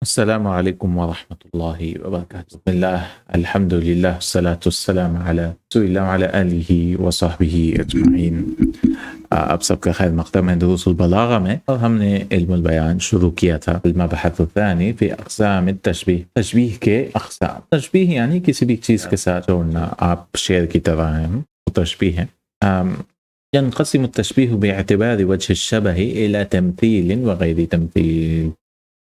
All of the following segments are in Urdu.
السلام عليكم ورحمة الله وبركاته. بسم الله، الحمد لله، الصلاة والسلام على رسول الله وعلى آله وصحبه أجمعين. اب سب کا خیر مقدم ہے دروس البلاغہ میں، اور ہم نے علم البیان شروع کیا تھا المبحث الثانی فی اقسام التشبیہ، تشبیہ کے اقسام۔ تشبیہ یعنی کسی بھی چیز کے ساتھ جوڑنا، آپ شعر کی طرح ہیں، وہ تشبیہ ہے۔ ينقسم التشبیہ باعتبار وجہ الشبہ الى تمثیل وغیر تمثیل۔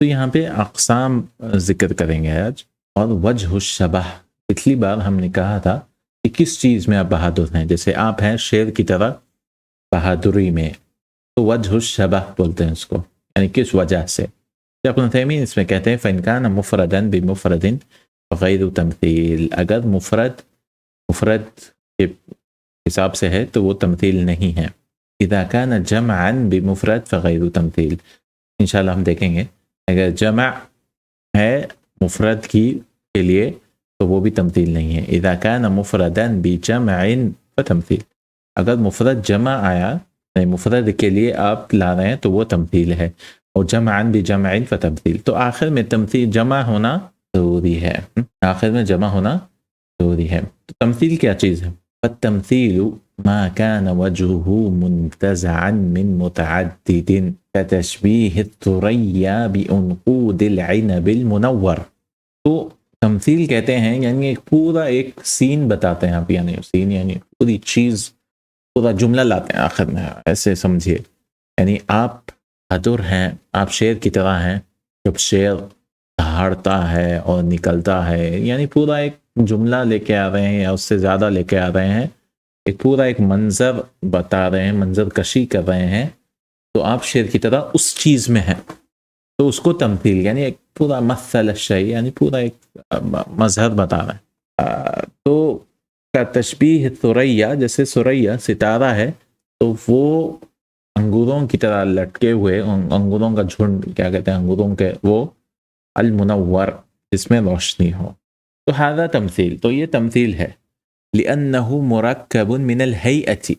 تو یہاں پہ اقسام ذکر کریں گے آج، اور وجہ الشبہ، پچھلی بار ہم نے کہا تھا کہ کس چیز میں آپ بہادر ہیں، جیسے آپ ہیں شعر کی طرح بہادری میں، تو وجہ الشبہ بولتے ہیں اس کو، یعنی کس وجہ سے۔ شیخ ابن تیمیہ اس میں کہتے ہیں فَإِنْ كَانَ مُفْرَدًا بِمُفْرَدٍ فَغَيْرُ تَمْثِيل، اگر مفرد کے حساب سے ہے تو وہ تمثیل نہیں ہے۔ اذا كان جمعا بمفرد فغیر تمثیل، انشاءاللہ ہم دیکھیں گے اگر جمع ہے مفرد کے لیے تو وہ بھی تمثیل نہیں ہے۔ اذا كان مفردا بجمع فتمثیل، اگر مفرد جمع آیا، مفرد کے لیے آپ لا رہے ہیں تو وہ تمثیل ہے، اور جمعا بجمع فتمثیل، تو آخر میں تمثیل جمع ہونا ضروری ہے، آخر میں جمع ہونا ضروری ہے۔ تو تمثیل کیا چیز ہے؟ فالتمثیل ما كان وجهه منتزعا من متعدد كتشبيه الثريا بعنقود العنب المنور۔ تو تمثیل کہتے ہیں یعنی ایک سین بتاتے ہیں آپ، یعنی سین یعنی پوری چیز، پورا جملہ لاتے ہیں آخر میں، ایسے سمجھیے، یعنی آپ بہادر ہیں، آپ شیر کی طرح ہیں، جب شیر دہاڑتا ہے اور نکلتا ہے، یعنی پورا ایک جملہ لے کے آ رہے ہیں یا اس سے زیادہ لے کے آ رہے ہیں، ایک منظر بتا رہے ہیں، منظر کشی کر رہے ہیں، تو آپ شیر کی طرح اس چیز میں ہیں، تو اس کو تمثیل، یعنی ایک پورا مثل الشیء، یعنی پورا ایک مظہر بتا رہے ہیں۔ تو کا تشبیہ ثریا، جیسے ثریا ستارہ ہے تو وہ انگوروں کی طرح لٹکے ہوئے، انگوروں کا جھنڈ، کیا کہتے ہیں انگوروں کے، وہ المنور، جس میں روشنی ہو، تو هذا تمثیل، تو یہ تمثیل ہے۔ لأنه مرکب من الہیئۃ،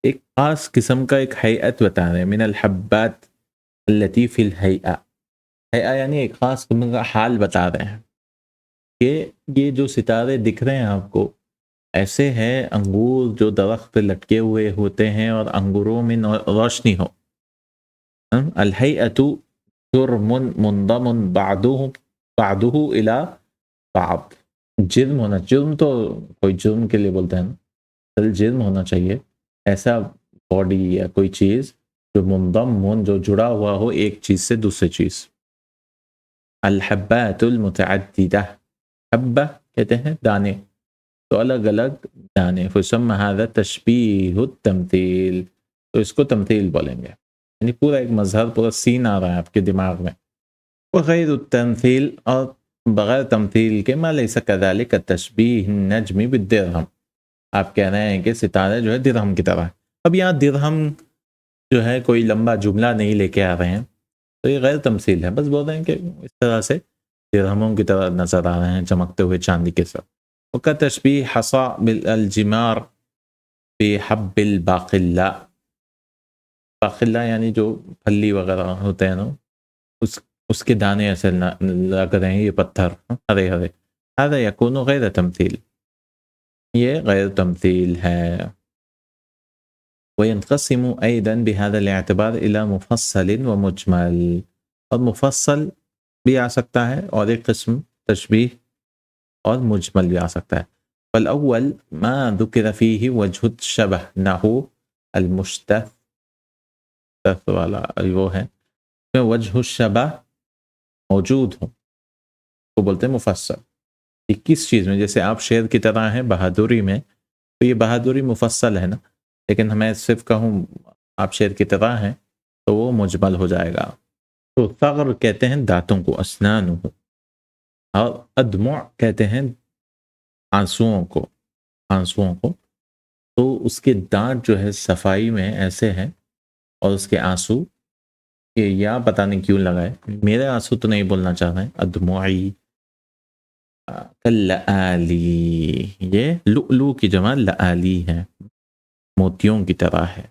ایک خاص قسم کا ایک ہیئت بتا رہے ہیں، من الحبات التي فی الہیئہ، ہیئہ یعنی ایک خاص قسم کا حال بتا رہے ہیں کہ یہ جو ستارے دکھ رہے ہیں آپ کو، ایسے ہیں انگور جو درخت پہ لٹکے ہوئے ہوتے ہیں اور انگوروں میں روشنی ہو۔ الہیئۃ جرم منضم بعضہ الی بعض، جرم ہونا، جرم تو کوئی جرم کے لیے بولتے ہیں نا، جرم ہونا چاہیے ایسا باڈی یا کوئی چیز جو منضم، جو جڑا ہوا ہو ایک چیز سے دوسرے چیز۔ الحبات المتعددہ، حبہ کہتے ہیں دانے، تو الگ الگ دانے، فسمى هذا تشبیہ التمثیل، تو اس کو تمثیل بولیں گے، یعنی پورا ایک مظہر، پورا سین آ رہا ہے آپ کے دماغ میں۔ وغیر التمثیل، اور بغیر تمثیل کے، ما لیس کذالک تشبیہ النجم بالدرہم، آپ کہہ رہے ہیں کہ ستارے جو ہے درہم کی طرح، اب یہاں درہم جو ہے کوئی لمبا جملہ نہیں لے کے آ رہے ہیں، تو یہ غیر تمثیل ہے، بس بول رہے ہیں کہ اس طرح سے درہموں کی طرح نظر آ رہے ہیں چمکتے ہوئے چاندی کے ساتھ۔ وکتشبیہ حصا بالجمار فی حب الباقلہ، باقلہ یعنی جو پھلی وغیرہ ہوتے ہیں نا، اس کے دانے ایسے لگ رہے ہیں، یہ پتھر ہرے ہرے، هذا یکون غیر تمثیل، یہ غیر تمثیل ہے۔ وینقسم ایضا بهذا الاعتبار الى مفصل ومجمل، اور مفصل بھی آ سکتا ہے، اور ایک قسم تشبیہ، اور مجمل بھی آ سکتا ہے۔ فالاول ما ذکر فیہ وجہ الشبہ، نحو المشتث والا وہ ہے، میں وجہ الشبہ موجود ہوں، وہ بولتے ہیں مفصل، کہ کس چیز میں، جیسے آپ شعر کی طرح ہیں بہادری میں، تو یہ بہادری مفصل ہے نا، لیکن میں صرف کہوں آپ شعر کی طرح ہیں تو وہ مجمل ہو جائے گا۔ تو ثغر کہتے ہیں دانتوں کو، اسنان، اور ادمع کہتے ہیں آنسوؤں کو، تو اس کے دانت جو ہے صفائی میں ایسے ہیں، اور اس کے آنسو، یا پتہ نہیں کیوں لگائے، میرے آنسو تو نہیں بولنا چاہ رہے ہیں، ادمعی کاللآلی، یہ لؤلؤ کی جمع لآلی ہے، موتیوں کی طرح ہے،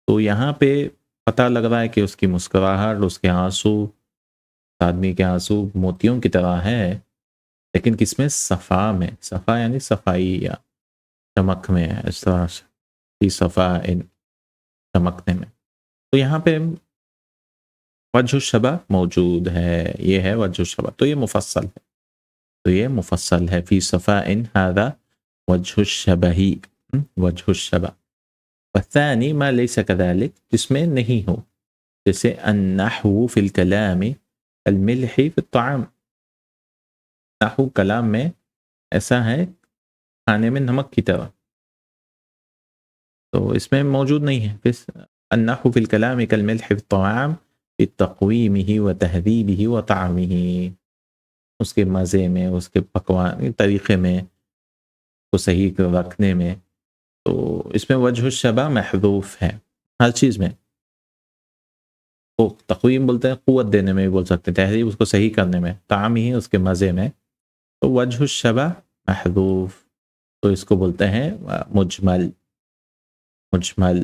تو یہاں پہ پتہ لگ رہا ہے کہ اس کی مسکراہٹ، اس کے آنسو آدمی کے آنسو موتیوں کی طرح ہے، لیکن کس میں؟ صفا میں. صفا یعنی صفائی یا چمک میں، اس طرح سے فی صفا ان چمکنے میں. تو یہاں پہ وجہ الشبہ موجود ہے، یہ ہے وجہ الشبہ. تو یہ مفصل ہے، تو یہ مفصل ہے. فی صفا ان هذا وجہ الشبہ، وجہ الشبہ. والثانی ما لیس كذلك، جس میں نہیں ہو، جیسے النحو فی الکلام الملح فی الطعام. نحو کلام میں ایسا ہے کھانے میں نمک کی طرح، تو اس میں موجود نہیں ہے. پھر النحو فی الکلام کالملح فی الطعام بتقویمہ وتہذیبہ وطعمہ، اس کے مزے میں، اس کے پکوان طریقے میں، کو صحیح رکھنے میں. تو اس میں وجہ الشبہ محذوف ہے ہر چیز میں. وہ تقویم بولتے ہیں قوت دینے میں بھی بول سکتے ہیں، تہذیب اس کو صحیح کرنے میں، طعم ہی اس کے مزے میں. تو وجہ الشبہ محذوف، تو اس کو بولتے ہیں مجمل. مجمل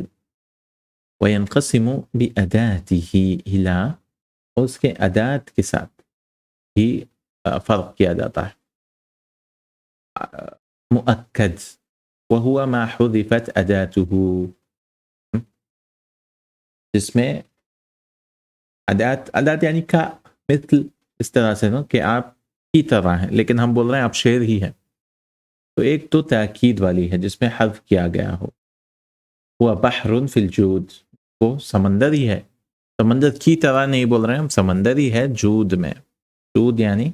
وینقسم بأداتہ الی، اس کے ادات کے ساتھ بھی فرق کیا جاتا ہے. مؤکد وہو ما حذفت اداتہ، جس میں ادات یعنی کا مثل، اس طرح سے نا کہ آپ کی طرح ہیں، لیکن ہم بول رہے ہیں آپ شعر ہی ہیں. تو ایک تو تاکید والی ہے جس میں حذف کیا گیا ہو. وہ بحر فی الجود، وہ سمندر ہی ہے. سمندر کی طرح نہیں بول رہے ہیں ہم، سمندر ہی ہے جود میں. جود یعنی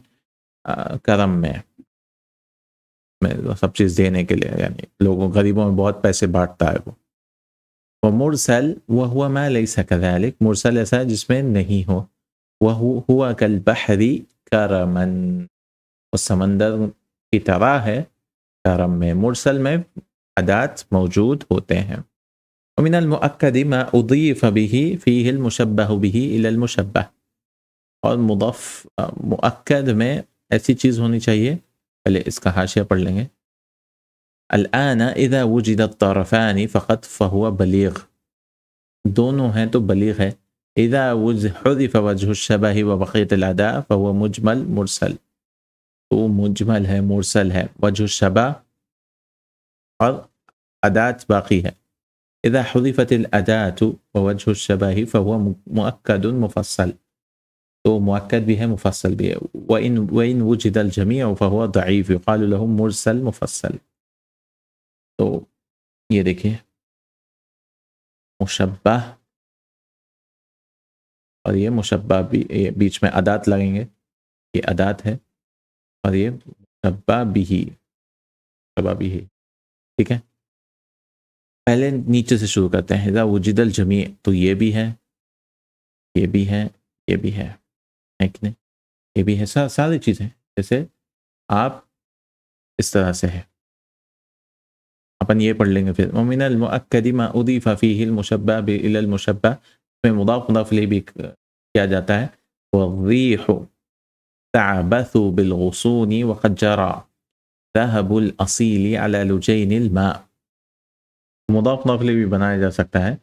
کرم میں سب چیز دینے کے لیے، یعنی لوگوں غریبوں میں بہت پیسے بانٹتا ہے وہ. ومرسل وهو ما ليس كذلك، مرسل ایسا ہے جس میں نہیں ہو. وهو كالبحر کرما، وہ سمندر کی طرح ہے کرم میں. مرسل میں ادات موجود ہوتے ہیں. ومن المؤکد ما اضیف به فیہ المشبہ به الی المشبہ، اور مضاف مؤکد میں ایسی چیز ہونی چاہیے. پہلے اس کا حاشیہ پڑھ لیں گے. الآن اذا وجد الطرفان فقط فهو بلیغ، دونوں ہیں تو بلیغ ہے. اذا حذف وجہ الشبہ وبقیت الاداء فهو مجمل مرسل، تو مجمل ہے، مرسل ہے. وجہ الشبہ اور ادات باقی ہے. اذا حذفت الاداة ووجہ الشبہ فهو مؤکد مفصل، تو مؤکد بھی ہے مفصل بھی ہے. وإن وجد الجميع فهو ضعیف يقال له مرسل مفصل. تو یہ دیکھیں مشبہ اور یہ مشبہ بھی بیچ میں ادات لگیں گے، یہ ادات ہے، اور یہ مشبہ بھی، مشبہ بھی، ٹھیک ہے. پہلے نیچے سے شروع کرتے ہیں. اذا وجد الجمیع، تو یہ بھی ہے، یہ بھی ہے، یہ بھی ہے، نہیں یہ بھی ہے، ساری چیزیں جیسے آپ اس طرح سے ہے. اپن یہ پڑھ لیں گے. پھر ومن المؤکد ما اضیف فیہ المشبہ الی المشبہ، میں مضاف مضاف الیہ بھی کیا جاتا ہے. والریح تعبث بالغصون وقد جرى ذهب الاصیل على لجین الماء، مضاف مضاف الیہ بھی بنایا جا سکتا ہے.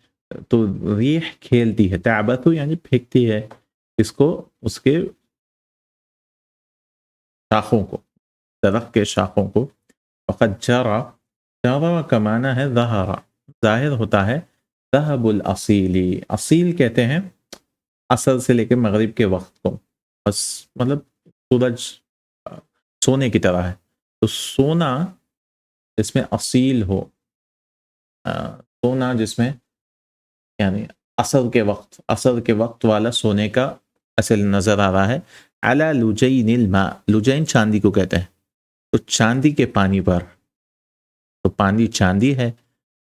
تو ریح کھیلتی ہے، تعبث یعنی پھینکتی ہے اس کو، اس کے شاخوں کو، درخت کے شاخوں کو. وقد جرى، جرى کا معنی ہے ظہر، ظاہر ہوتا ہے. ذهب الاصیل، اصیل کہتے ہیں عصر سے لے کے مغرب کے وقت کو، بس مطلب سورج سونے کی طرح ہے. تو سونا جس میں اصیل ہو، سونا جس میں یعنی عصر کے وقت والا سونے کا اصل نظر آ رہا ہے. علی لجین الماء، لجین چاندی کو کہتے ہیں. تو چاندی کے پانی پر، تو پانی چاندی ہے،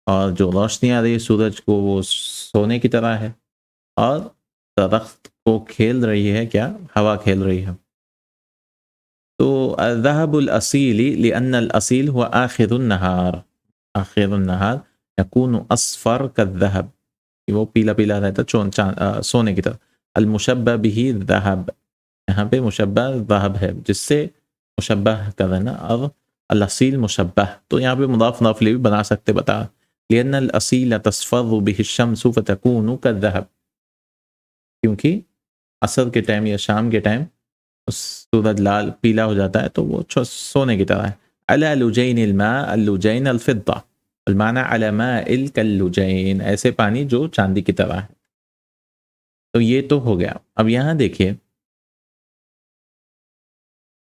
اور جو روشنی آ رہی ہے سورج کو وہ سونے کی طرح ہے، اور درخت کو کھیل رہی ہے، کیا ہوا کھیل رہی ہے. تو الذهب الاصیل لان الاصیل هو آخر النہار، آخر النہار یکون اصفر كالذهب، وہ پیلا پیلا رہتا سونے کی طرح. المشبہ به الذهب، یہاں پہ مشبہ ذهب ہے جس سے مشبہ کر رہے نا. اور الاصیل مشبہ، تو یہاں پہ مضاف مضاف الیہ بھی بنا سکتے، بتا لأن الاصیل تصفر به الشمس فتكون كالذهب، کیونکہ عصر کے ٹائم یا شام کے ٹائم سورج لال پیلا ہو جاتا ہے تو وہ سونے کی طرح ہے. علی لجین الماء اللجین الفضہ، المعنی علی ماء کاللجین، ایسے پانی جو چاندی کی طرح ہے. تو یہ تو ہو گیا. اب یہاں دیکھیے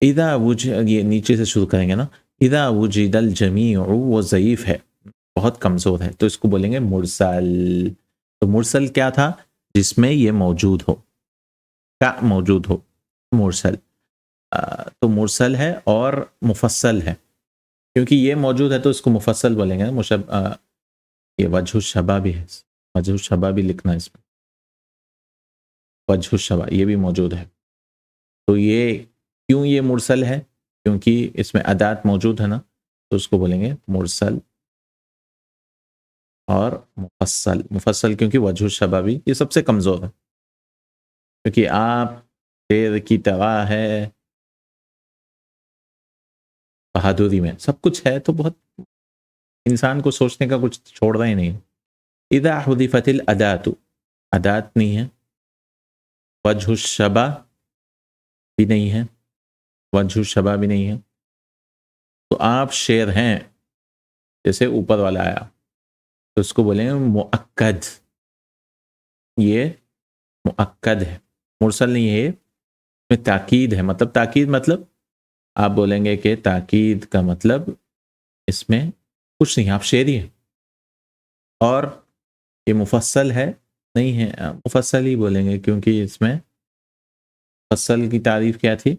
اذا وجد، یہ نیچے سے شروع کریں گے نا. اذا وجد الجمیع، وہ ضعیف ہے، بہت کمزور ہے، تو اس کو بولیں گے مرسل. تو مرسل کیا تھا؟ جس میں یہ موجود ہو، کیا موجود ہو، مرسل. تو مرسل ہے اور مفصل ہے، کیونکہ یہ موجود ہے تو اس کو مفصل بولیں گے. یہ وجہ الشبہ بھی ہے، وجہ الشبہ بھی لکھنا ہے اس میں، وجہ الشبہ یہ بھی موجود ہے. تو یہ کیوں یہ مرسل ہے؟ کیونکہ اس میں ادات موجود ہے نا، تو اس کو بولیں گے مرسل اور مفصل. مفصل کیونکہ وجہ الشبہ بھی یہ سب سے کمزور ہے، کیونکہ آپ شیر کی طرح ہے، بہادری میں سب کچھ ہے، تو بہت انسان کو سوچنے کا کچھ چھوڑ رہا ہی نہیں. اذا حذفت الادات، ادات نہیں ہے، وجہ الشبہ بھی نہیں ہے، وجہ الشبہ بھی نہیں ہے، تو آپ شیر ہیں. جیسے اوپر والا آیا تو اس کو بولیں گے مؤکد، یہ مؤکد ہے، مرسل نہیں ہے. میں تاکید ہے، مطلب تاکید مطلب آپ بولیں گے کہ تاکید کا مطلب اس میں کچھ نہیں، آپ شعری ہیں. اور یہ مفصل ہے، نہیں ہے، مفصل ہی بولیں گے، کیونکہ اس میں مفصل کی تعریف کیا تھی؟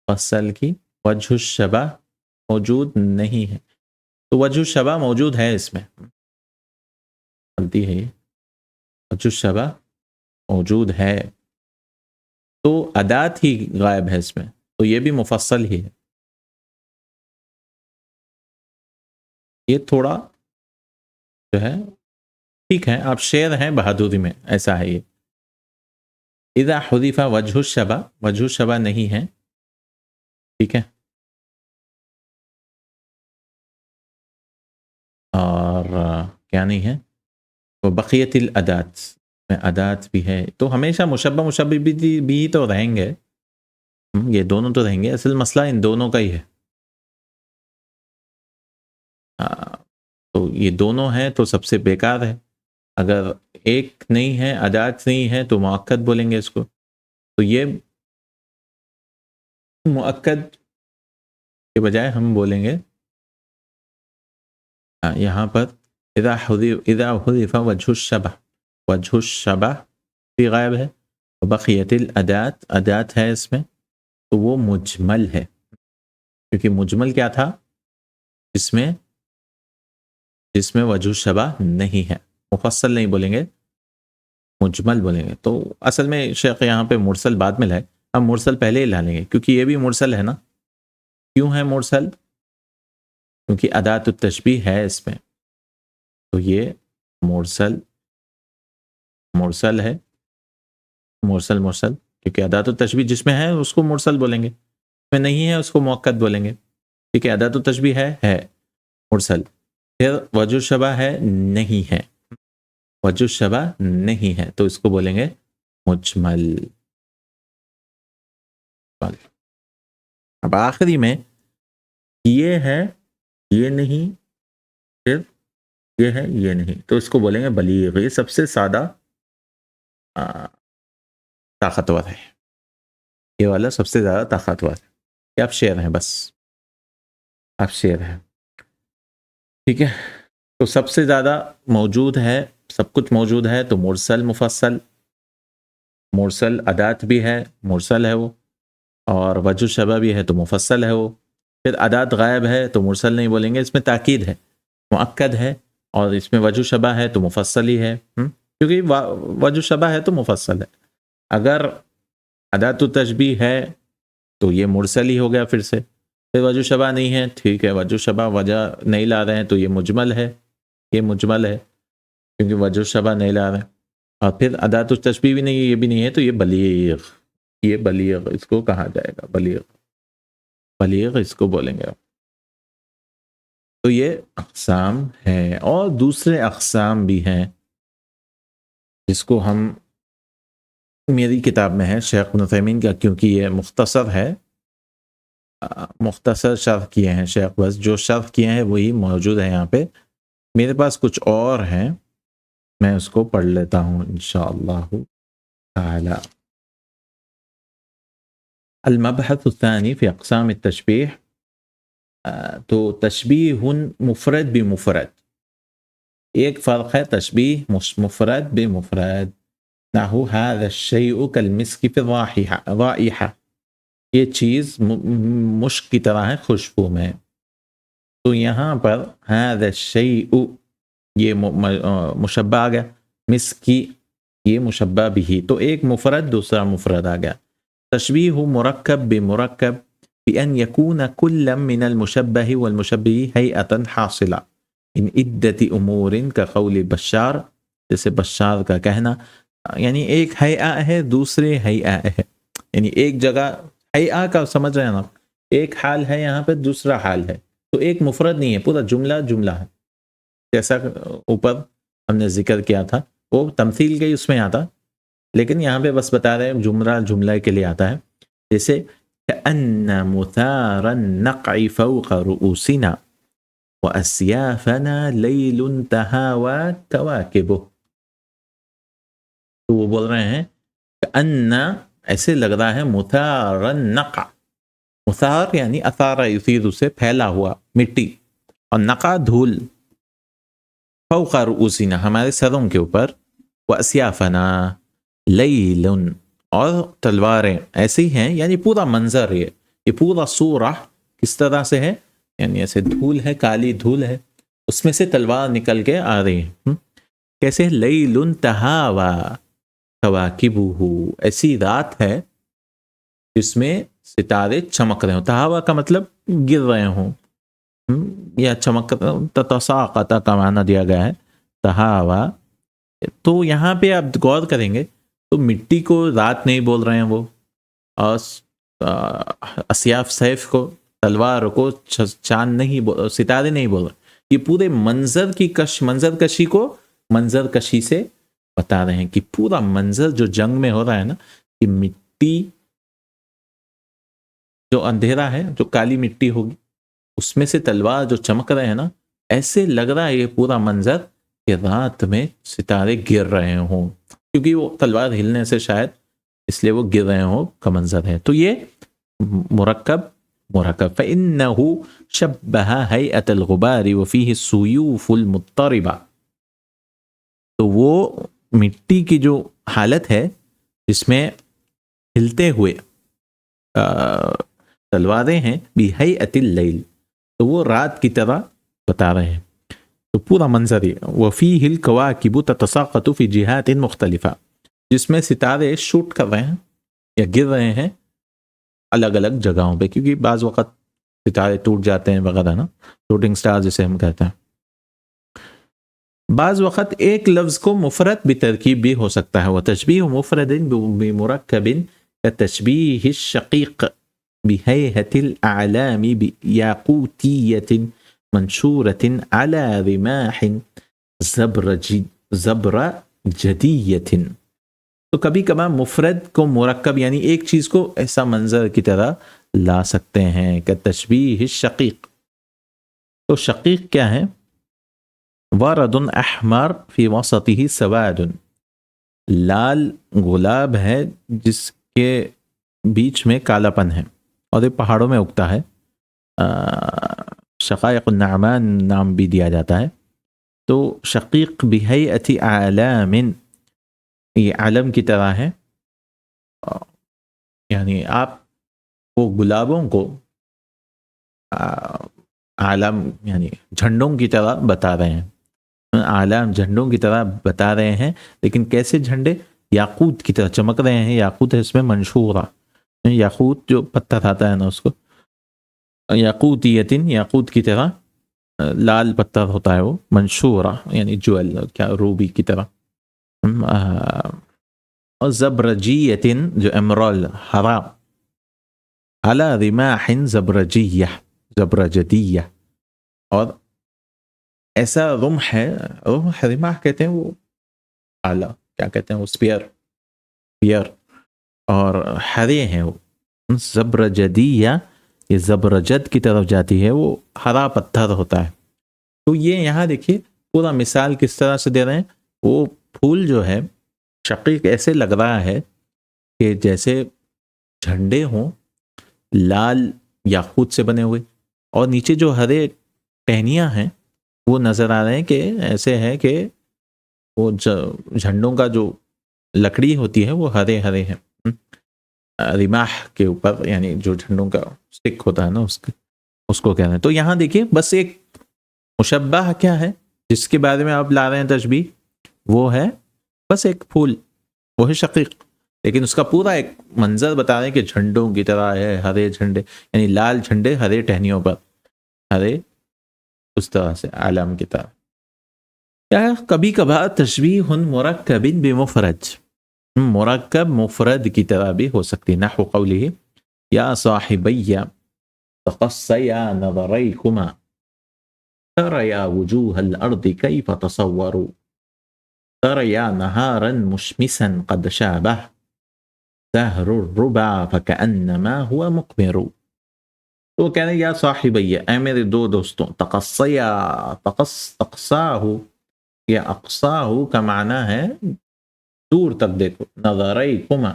مفصل کی وجہ الشبہ موجود نہیں ہے. تو وجہ الشبہ موجود ہے اس میں، غلطی ہے یہ، وجہ الشبہ موجود ہے، تو ادات ہی غائب ہے اس میں، تو یہ بھی مفصل ہی ہے. یہ تھوڑا جو ہے ٹھیک ہے، آپ شعر ہیں بہادری میں، ایسا ہے یہ. اذا حذف وجہ الشبہ، وجہ الشبہ نہیں ہے، ٹھیک ہے. اور کیا نہیں ہے؟ وہ بقیت الادات، میں ادات بھی ہے، تو ہمیشہ مشبہ مشبہ بھی تو رہیں گے، یہ دونوں تو رہیں گے. اصل مسئلہ ان دونوں کا ہی ہے. تو یہ دونوں ہیں تو سب سے بیکار ہے. اگر ایک نہیں ہے، ادات نہیں ہے، تو مؤکد بولیں گے اس کو. تو یہ مؤکد کے بجائے ہم بولیں گے یہاں پر اذا حذف وجہ الشبہ، وجہ الشبہ بھی غائب ہے، بقیت الادات، ادات ہے اس میں، تو وہ مجمل ہے. کیونکہ مجمل کیا تھا؟ جس میں وجہ الشبہ نہیں ہے. مفصل نہیں بولیں گے، مجمل بولیں گے. تو اصل میں شیخ یہاں پہ مرسل بعد میں لائے، ہم مرسل پہلے ہی لا لیں گے، کیونکہ یہ بھی مرسل ہے نا. کیوں ہے مرسل؟ کیونکہ ادات التشبیہ ہے اس میں، تو یہ مرسل ہے، مرسل کیونکہ ادات التشبیہ جس میں ہے اس کو مرسل بولیں گے، اس میں نہیں ہے اس کو مؤکد بولیں گے. ٹھیک ہے، ادات التشبیہ ہے مرسل. پھر وجہ الشبہ ہے، نہیں ہے، وجہ الشبہ نہیں ہے، تو اس کو بولیں گے مجمل. اب آخری میں یہ ہے، یہ نہیں، پھر یہ ہے، یہ نہیں، تو اس کو بولیں گے بلیغ. یہ سب سے سادہ طاقتور ہے، یہ والا سب سے زیادہ طاقتور ہے کہ آپ شعر ہیں، بس آپ شعر ہیں. ٹھیک ہے، تو سب سے زیادہ موجود ہے، سب کچھ موجود ہے، تو مرسل مفصل. مرسل ادات بھی ہے، مرسل ہے وہ، اور وجہ الشبہ بھی ہے تو مفصل ہے وہ. پھر ادات غائب ہے تو مرسل نہیں بولیں گے، اس میں تاکید ہے، مؤکد ہے، اور اس میں وجہ شبہ ہے تو مفصل ہی ہے. کیونکہ وجہ شبہ ہے تو مفصل ہے. اگر ادات التشبیہ ہے تو یہ مرسل ہی ہو گیا پھر سے. پھر وجہ شبہ نہیں ہے، ٹھیک ہے، وجہ شبہ وجہ نہیں لا رہے ہیں تو یہ مجمل ہے، یہ مجمل ہے کیونکہ وجہ شبہ نہیں لا رہے ہیں. اور پھر ادات التشبیہ بھی نہیں ہے، یہ بھی نہیں ہے، تو یہ بلیغ. یہ بلیغ اس کو کہا جائے گا، بلیغ اس کو بولیں گے. تو یہ اقسام ہیں، اور دوسرے اقسام بھی ہیں جس کو ہم میری کتاب میں ہے شیخ ابن عثیمین کا، کیونکہ یہ مختصر ہے، مختصر شرح کیے ہیں شیخ، بس جو شرح کیے ہیں وہی موجود ہے یہاں پہ. میرے پاس کچھ اور ہیں، میں اس کو پڑھ لیتا ہوں انشاءاللہ تعالی. المبحث الثانی فی اقسام التشبیح. تو تشبیح مفرد بمفرد، ایک فرق ہے تشبیح مفرد بمفرد. نحو هذا الشیء کالمسک فی الرائحہ، یہ چیز مشک کی طرح ہے خوشبو میں. تو یہاں پر هذا الشیء یہ مشبہ آ گیا، مسکی یہ مشبہ بھی، تو ایک مفرد دوسرا مفرد آ گیا. تشبیح مرکب بمرکب بأن يكون كل من المشبه والمشبه هيئة حاصلة ان عدة امور كقول بشار، جیسے بشار کا کہنا، یعنی ایک ہیئہ ہے دوسرے ہیئہ ہے، یعنی ایک جگہ ہیئہ کا سمجھ رہے ہیں نا، ایک حال ہے یہاں پہ دوسرا حال ہے، تو ایک مفرد نہیں ہے، پورا جملہ جملہ ہے. جیسا اوپر ہم نے ذکر کیا تھا، وہ تمثیل کے اس میں آتا، لیکن یہاں پہ بس بتا رہے ہیں جملہ جملہ کے لیے آتا ہے. جیسے كأن مثار النقع فوق رؤوسنا وأسيافنا ليل تهاوى كواكبه. تو وہ بول رہے ہیں كأن ایسے لگ رہا ہے مثار النقع، مثار یعنی اثار یثیر سے پھیلا ہوا مٹی، اور نقع دھول، فوق رؤوسنا ہمارے سروں کے اوپر، وأسيافنا لیل اور تلواریں ایسی ہیں، یعنی پورا منظر یہ پورا سورہ کس طرح سے ہے، یعنی ایسے دھول ہے، کالی دھول ہے، اس میں سے تلوار نکل کے آ رہی ہے. کیسے؟ لیل تہاوا کواکبہ، ایسی رات ہے جس میں ستارے چمک رہے ہوں. تہاوا کا مطلب گر رہے ہوں، یا چمک، تتساقط کا معنی دیا گیا ہے تہاوا. تو یہاں پہ آپ غور کریں گے تو مٹی کو رات نہیں بول رہے ہیں وہ، اور اسیاف سیف کو، تلوار کو چاند نہیں، ستارے نہیں بول رہے. یہ پورے منظر کی منظر کشی کو منظر کشی سے بتا رہے ہیں کہ پورا منظر جو جنگ میں ہو رہا ہے نا، کہ مٹی جو اندھیرا ہے، جو کالی مٹی ہوگی، اس میں سے تلوار جو چمک رہے ہیں نا، ایسے لگ رہا ہے یہ پورا منظر کہ رات میں ستارے گر رہے ہوں، کیونکہ وہ تلوار ہلنے سے شاید اس لیے وہ گر رہے ہوں کا منظر ہے. تو یہ مرکب فإنه شبہ ہیئۃ الغبار وفیہ السیوف المضطربہ. تو وہ مٹی کی جو حالت ہے جس میں ہلتے ہوئے تلواریں ہیں، بہیئۃ اللیل، تو وہ رات کی طرح بتا رہے ہیں. تو پورا منظر یہ وفیہ الکواکب تتساقط فی جہات مختلفہ، جس میں ستارے شوٹ کر رہے ہیں یا گر رہے ہیں الگ الگ جگہوں پہ، کیونکہ بعض وقت ستارے ٹوٹ جاتے ہیں وغیرہ نا، شوٹنگ سٹار جسے ہم کہتے ہیں. بعض وقت ایک لفظ کو مفرد بترکیب بھی ہو سکتا ہے. وتشبیہ مفرد بمرکب کتشبیہ الشقیق بہیئۃ الاعلام بیاقوتیۃ منشورۃ علی رماح زبرجدیۃ. تو کبھی کبھار مفرد کو مرکب یعنی ایک چیز کو ایسا منظر کی طرح لا سکتے ہیں کہ تشبیہ الشقیق. تو شقیق کیا ہے؟ ورد احمر فی وسطہ سواد، لال گلاب ہے جس کے بیچ میں کالا پن ہے، اور یہ پہاڑوں میں اگتا ہے. شقائق النعمان نام بھی دیا جاتا ہے. تو شقیق بہیئۃ اعلام، یہ عالم کی طرح ہے، یعنی آپ وہ گلابوں کو عالم یعنی جھنڈوں کی طرح بتا رہے ہیں، عالم جھنڈوں کی طرح بتا رہے ہیں، لیکن کیسے جھنڈے؟ یاقوت کی طرح چمک رہے ہیں. یاقوت ہے اس میں منشورہ، یاقوت جو پتھر آتا ہے نا اس کو، یاقوتیتن، یاقوت کی طرح لال پتھر ہوتا ہے وہ، منشورہ یعنی جویل، کیا روبی کی طرح. اور زبرجیتن جو ایمرال ہرا، علی رماح زبرجیہ، زبرجدیہ، اور ایسا رمح ہے، رمح کہتے ہیں وہ آلہ، کیا کہتے ہیں وہ، اسپیئر پیئر اور ہرے ہیں وہ. زبرجدیہ یہ زبرجد کی طرف جاتی ہے, وہ ہرا پتھر ہوتا ہے. تو یہ یہاں دیکھیے پورا مثال کس طرح سے دے رہے ہیں. وہ پھول جو ہے شقیق ایسے لگ رہا ہے کہ جیسے جھنڈے ہوں لال یاقوت سے بنے ہوئے, اور نیچے جو ہرے ٹہنیاں ہیں وہ نظر آ رہے ہیں کہ ایسے ہے کہ وہ جھنڈوں کا جو لکڑی ہوتی ہے وہ ہرے ہرے ہیں. رماح کے اوپر یعنی جو جھنڈوں کا سٹک ہوتا ہے نا اس کو کہہ رہے ہیں. تو یہاں دیکھیے بس ایک مشبہ کیا ہے جس کے بارے میں آپ لا رہے ہیں تشبیہ, وہ ہے بس ایک پھول, وہ ہے شقیق, لیکن اس کا پورا ایک منظر بتا رہے ہیں کہ جھنڈوں کی طرح ہے, ہرے جھنڈے یعنی لال جھنڈے ہرے ٹہنیوں پر, ہرے اس طرح سے علم کی طرح. کیا کبھی کبھار تشبیہ مرکب بمفرد, مرکب مفرد کی طرح بھی ہو سکتی. نحو قوله یا صاحبی تقصیا نظریکما تریا وجوه الارض کیف تصوروا تریا نهارا مشمسا قد شابه دهر الربع فكأنما هو مقمر. تو کہہ رہے ہیں یا صاحبی اے میرے دو دوستوں, تقصیا تقصاہ یا اقصاہ کا معنی ہے دور تک دیکھو, نظریکما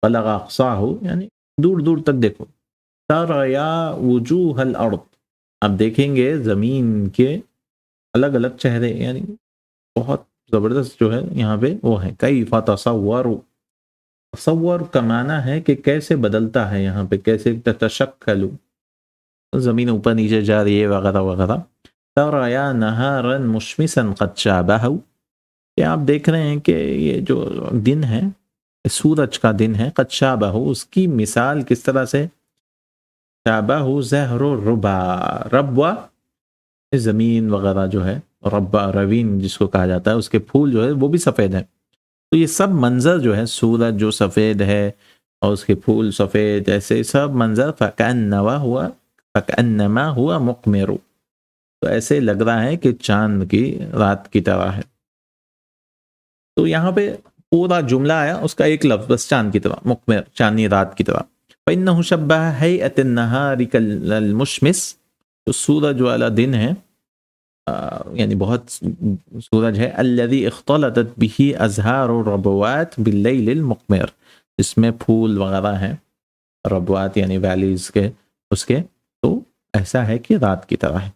بلغ اقصاہ یعنی دور دور تک دیکھو. تریا وجوہ الارض اب دیکھیں گے زمین کے الگ الگ چہرے, یعنی بہت زبردست جو ہے یہاں پہ وہ ہے. کیف تصوروا, تصور کا معنی ہے کہ کیسے بدلتا ہے, یہاں پہ کیسے تتشکل, زمین اوپر نیچے جا رہی ہے وغیرہ وغیرہ. تریا نہارا مشمسا قد شابہ, کہ آپ دیکھ رہے ہیں کہ یہ جو دن ہے سورج کا دن ہے, قد شابہ اس کی مثال کس طرح سے, شابہ زہر الربا, ربوا زمین وغیرہ جو ہے, ربا روین جس کو کہا جاتا ہے, اس کے پھول جو ہے وہ بھی سفید ہیں. تو یہ سب منظر جو ہے سورج جو سفید ہے اور اس کے پھول سفید, ایسے سب منظر فکأنما ہوا مقمر, تو ایسے لگ رہا ہے کہ چاند کی رات کی طرح ہے. تو یہاں پہ پورا جملہ آیا اس کا ایک لفظ بس, چاند کی طرح, مقمر چاندنی رات کی طرح. فإنه شبه هيئة النهار كالمشمس, تو سورج والا دن ہے یعنی بہت سورج ہے, الذي اختلطت به ازهار الربوات بالليل المقمر, اس میں پھول وغیرہ ہیں, ربوات یعنی ویلیز کے اس کے, تو ایسا ہے کہ رات کی طرح ہے.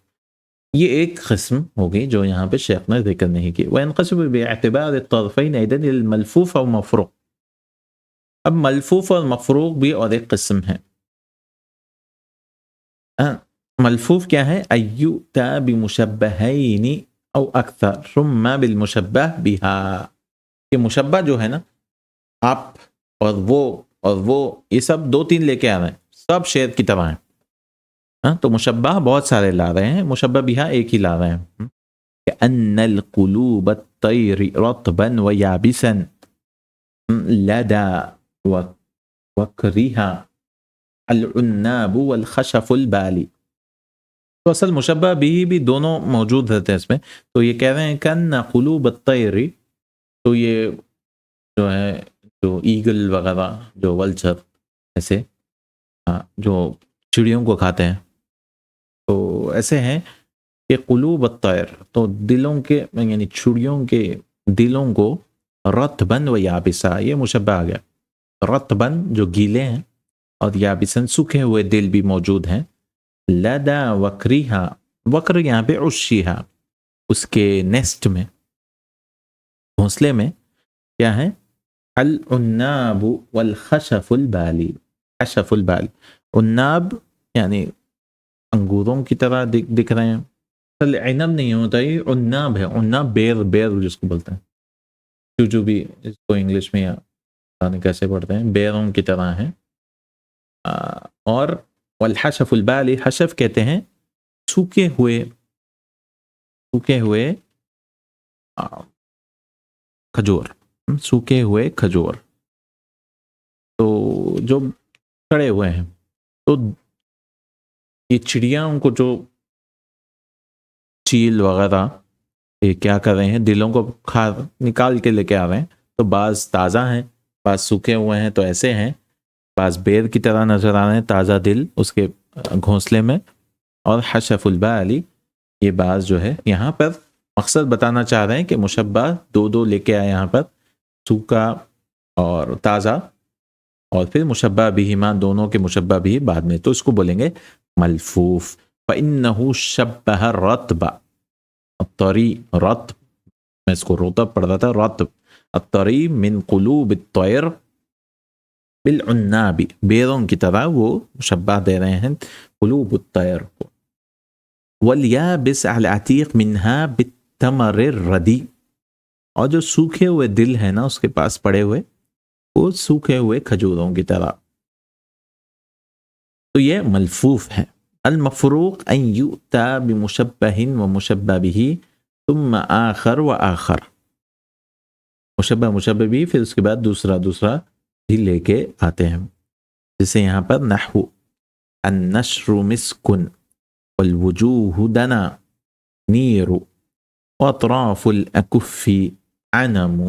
یہ ایک قسم ہوگی جو یہاں پہ شیخ نے ذکر نہیں کی. وينقسم باعتبار الطرفين ايضا الملفوف او مفروغ. اب ملفوف اور مفروغ بھی اور ایک قسم ہے. ملفوف کیا ہے, ایؤتا بمشبہین او اکثر ثم بالمشبہ بها, کہ مشبہ جو ہے نا آپ اور وہ یہ سب دو تین لے کے آ رہے ہیں, سب شعر کی طرح ہیں. تو مشبہ بہت سارے لا رہے ہیں, مشبہ بها ایک ہی لا رہے ہیں. كأن القلوب الطير رطبا ويابسا لدى وكرها العناب والخشف البالي. تو اصل مشبہ بھی دونوں موجود رہتے ہیں اس میں. تو یہ کہہ رہے ہیں کن قلوب الطیر, تو یہ جو ہے جو ایگل وغیرہ جو ولچر ایسے جو چڑیوں کو کھاتے ہیں, تو ایسے ہیں کہ قلوب الطیر, تو دلوں کے یعنی چڑیوں کے دلوں کو, رطبن و یابسا یہ مشبہ آ گیا. رطبن جو گیلے ہیں اور یابسن سوکھے ہوئے دل بھی موجود ہیں. لدا وکریہا, وکر یہاں پہ عشیہا اس کے نیسٹ میں, گھونسلے میں کیا ہے, العناب والخشف البالی. خشف البال, عناب یعنی انگوروں کی طرح دکھ رہے ہیں. عنب نہیں ہوتا, یہ عناب ہے. عناب بیر جس کو بولتے ہیں, جو بھی اس کو انگلش میں یا کیسے پڑھتے ہیں, بیروں کی طرح ہیں. اور والحشف البالی, حشف کہتے ہیں سوکھے ہوئے کھجور, سوکھے ہوئے کھجور, تو جو کھڑے ہوئے ہیں. تو یہ چڑیاں ان کو جو چیل وغیرہ یہ کیا کر رہے ہیں, دلوں کو نکال کے لے کے آ رہے ہیں, تو بعض تازہ ہیں، بعض سوکھے ہوئے ہیں تو ایسے ہیں، بعض بیر کی طرح نظر آ رہے ہیں تازہ دل اس کے گھونسلے میں، اور حشف البالی یہ بعض جو ہے یہاں پر مقصد بتانا چاہ رہے ہیں کہ مشبہ دو دو لے کے آئے یہاں پر، سوکھا اور تازہ، اور پھر مشبہ بہما دونوں کے مشبہ بھی بعد میں، تو اس کو بولیں گے ملفوف. فإنه شبہ الرطب الطری، رطب میں اس کو رطب پڑھ رہا تھا، رطب الطری من قلوب الطیر بالعناب، بیروں کی طرح وہ مشبہ دے رہے ہیں قلوب الطیر کو. والیابس العتیق منها بالتمر الردی، اور جو سوکھے ہوئے دل ہے نا اس کے پاس پڑے ہوئے، وہ سوکھے ہوئے کھجوروں کی طرح. تو یہ ملفوف ہے. المفروق ان یؤتا بمشبہ ومشبہ به ثم آخر وآخر، مشبہ مشبہ بھی پھر اس کے بعد دوسرا بھی لے کے آتے ہیں، جسے یہاں پر نحو النشر مسکن والوجوہ دنا نیر واطراف الاکف عنم.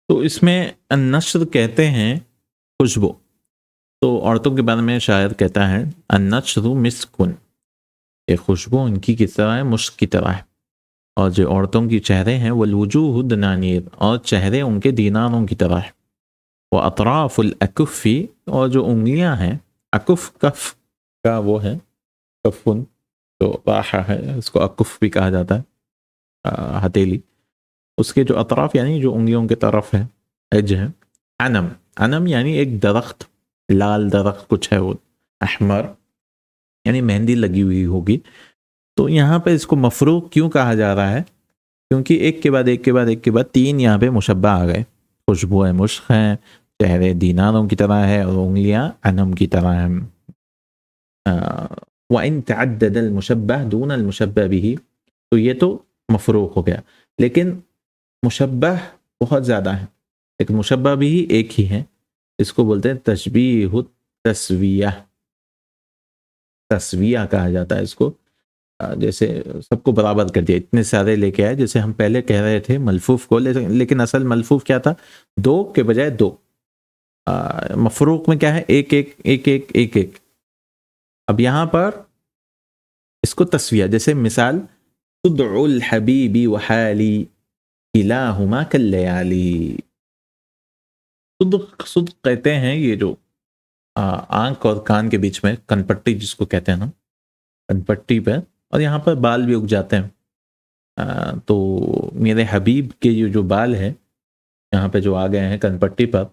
تو اس میں النشر کہتے ہیں خوشبو، تو عورتوں کے بارے میں شاعر کہتا ہے النشر مسکن، یہ خوشبو ان کی کس طرح ہے، مشک کی طرح ہے، اور جو عورتوں کی چہرے ہیں والوجوہ دنانیر، اور چہرے ان کے دیناروں کی طرح ہے. واطراف الاکف، اور جو انگلیاں ہیں، اکف کف کا وہ ہے، کفن جو راحہ ہے اس کو اکف بھی کہا جاتا ہے، ہتھیلی، اس کے جو اطراف یعنی جو انگلیوں کے طرف ہے، ایج ہے. عنم، عنم یعنی ایک درخت، لال درخت کچھ ہے وہ، احمر یعنی مہندی لگی ہوئی ہوگی. تو یہاں پہ اس کو مفروق کیوں کہا جا رہا ہے، کیونکہ ایک کے بعد ایک کے بعد ایک کے بعد تین یہاں پہ مشبہ آ گئے، خوشبو مشق ہیں، چہرے دیناروں کی طرح ہے، اور انگلیاں عنم کی طرح ہیں. وَإِن تَعَدَّدَ الْمُشَبَّهُ دُونَ الْمُشَبَّهِ بِهِ، تو یہ تو مفروق ہو گیا، لیکن مشبہ بہت زیادہ ہیں، لیکن مشبہ بھی ایک ہی ہے، اس کو بولتے ہیں تشبیہ التسویہ، تسویہ کہا جاتا ہے اس کو. جیسے سب کو برابر کر دیا، اتنے سارے لے کے آئے، جیسے ہم پہلے کہہ رہے تھے ملفوف کو، لیکن اصل ملفوف کیا تھا، دو کے بجائے دو. مفروق میں کیا ہے، ایک ایک ایک ایک ایک ایک. اب یہاں پر اس کو تسویہ، جیسے مثال تدعو الحبیبی وحالی کلاہما کاللیالی. صدق، صدق کہتے ہیں یہ جو آنکھ اور کان کے بیچ میں کن پٹی جس کو کہتے ہیں نا، کن پٹی پہ، اور یہاں پر بال بھی اگ جاتے ہیں. تو میرے حبیب کے یہ جو بال ہے یہاں پہ جو آ گئے ہیں کن پٹی پر،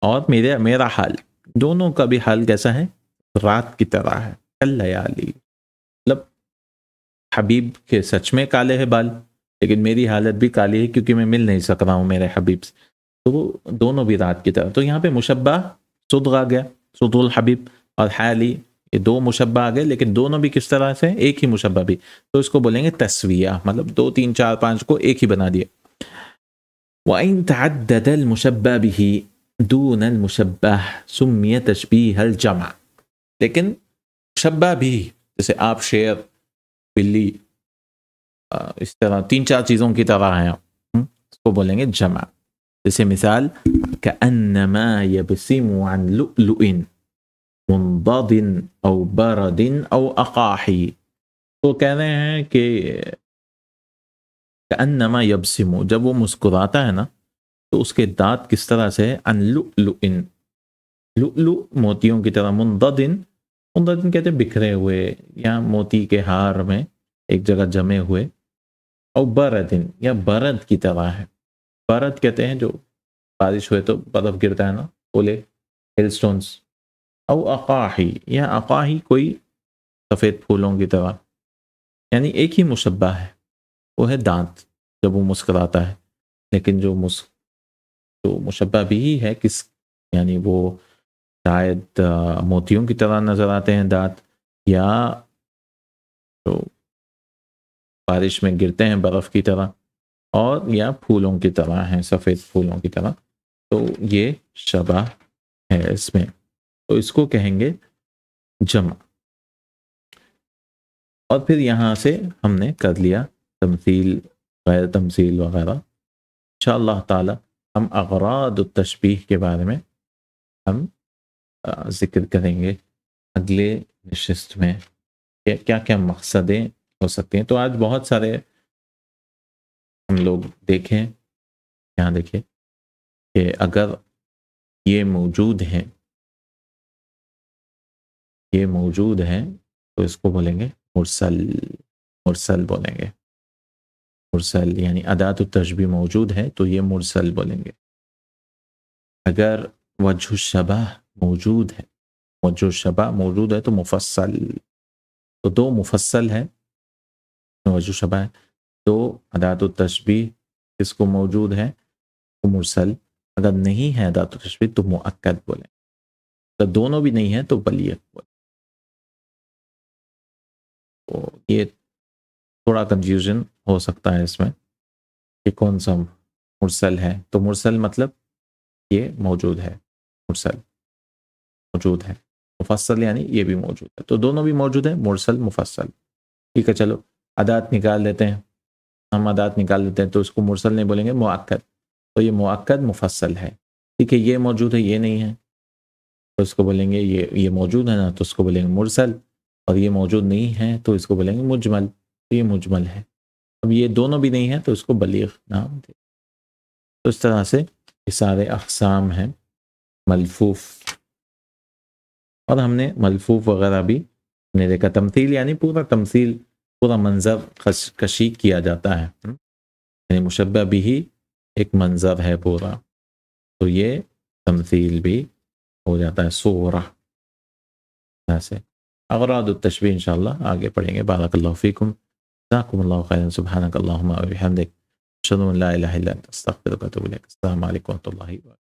اور میرا حال، دونوں کا بھی حال کیسا ہے، رات کی طرح ہے، کاللیالی. مطلب حبیب کے سچ میں کالے ہیں بال، لیکن میری حالت بھی کالی ہے کیونکہ میں مل نہیں سک رہا ہوں میرے حبیب سے، تو وہ دونوں بھی رات کی طرح. تو یہاں پہ مشبہ صدق آ گیا، صدق الحبیب، اور حالی، یہ دو مشبہ آ گئے، لیکن دونوں بھی کس طرح سے، ایک ہی مشبہ بھی، تو اس کو بولیں گے تسویہ، مطلب 2 3 4 5 کو ایک ہی بنا دیا. وَإِن تَعَدَّدَ الْمُشَبَّهُ بِهِ دُونَ الْمُشَبَّهِ سُمِّيَ تَشْبِيهَ الْجَمْعِ، لیکن مشبہ بھی، جیسے آپ شیر، بلی، اس طرح 3 4 چیزوں کی طرح ہیں، اس کو بولیں گے جمع. جیسے مثال كأنما يبسم عن لؤلؤ منضد او برد او اقاحی. تو کہہ رہے ہیں کہ كأنما يبسم، جب وہ مسکراتا ہے نا تو اس کے دانت کس طرح سے، عن لؤلؤ، لؤلؤ موتیوں کی طرح، منضد، منضد کہتے ہیں بکھرے ہوئے یا موتی کے ہار میں ایک جگہ جمے ہوئے، او برد یا برد کی طرح ہے. برد کہتے ہیں جو بارش ہوئے تو برف گرتا ہے نا، اولے، ہیل سٹونز. او اقاحی، یا اقاحی کوئی سفید پھولوں کی طرح، یعنی ایک ہی مشبہ ہے، وہ ہے دانت جب وہ مسکراتا ہے. لیکن جو مشبہ بھی ہے کس، یعنی وہ شاید موتیوں کی طرح نظر آتے ہیں دانت، یا تو بارش میں گرتے ہیں برف کی طرح، اور یا پھولوں کی طرح ہیں، سفید پھولوں کی طرح. تو یہ شبہ ہے اس میں، تو اس کو کہیں گے جمع. اور پھر یہاں سے ہم نے کر لیا تمثیل، غیر تمثیل وغیرہ. انشاءاللہ تعالی ہم اغراض التشبیہ کے بارے میں ہم ذکر کریں گے اگلے نشست میں کہ کیا کیا مقصدیں ہو سکتی ہیں. تو آج بہت سارے ہم لوگ دیکھیں، یہاں دیکھیں کہ اگر یہ موجود ہیں تو اس کو بولیں گے مرسل بولیں گے. مرسل یعنی ادات التشبیہ موجود ہے تو یہ مرسل بولیں گے. اگر وجہ الشبہ موجود ہے، وجہ الشبہ موجود ہے تو مفصل. تو دو مفصل ہے، وجہ الشبہ ہے. دو ادات التشبیہ اس کو موجود ہے تو مرسل. اگر نہیں ہے ادات التشبیہ تو مؤکد بولیں. اگر دونوں بھی نہیں ہے تو بلیغ بولیں. تو یہ تھوڑا کنفیوژن ہو سکتا ہے اس میں کہ کون سا مرسل ہے. تو مرسل مطلب یہ موجود ہے، مرسل موجود ہے. مفصل یعنی یہ بھی موجود ہے. تو دونوں بھی موجود ہیں، مرسل مفصل. ٹھیک ہے، چلو ادات نکال لیتے ہیں. ہم ادات نکال لیتے ہیں تو اس کو مرسل نہیں بولیں گے، مؤکد. تو یہ مؤکد مفصل ہے. ٹھیک ہے، یہ موجود ہے یہ نہیں ہے تو اس کو بولیں گے یہ موجود ہے نا تو اس کو بولیں گے مرسل. اور یہ موجود نہیں ہے تو اس کو بولیں گے مجمل. تو یہ مجمل ہے. اب یہ دونوں بھی نہیں ہے تو اس کو بلیغ نام دے. تو اس طرح سے یہ سارے اقسام ہیں ملفوف. اور ہم نے ملفوف وغیرہ بھی نے دیکھا. تمثیل یعنی پورا تمثیل، پورا منظر کشی کیا جاتا ہے. یعنی مشبہ بھی ایک منظر ہے پورا، تو یہ تمثیل بھی ہو جاتا ہے صورہ. ایسے اغراض التشبیہ انشاءاللہ آگے پڑھیں گے. بارک اللہ فیکم، جزاکم اللہ خیرا، سبحانک اللہم و بحمدک، اشہد ان لا الہ الا انت، استغفرک و اتوب الیک. السلام علیکم و رحمۃ اللہ وبرکاتہ.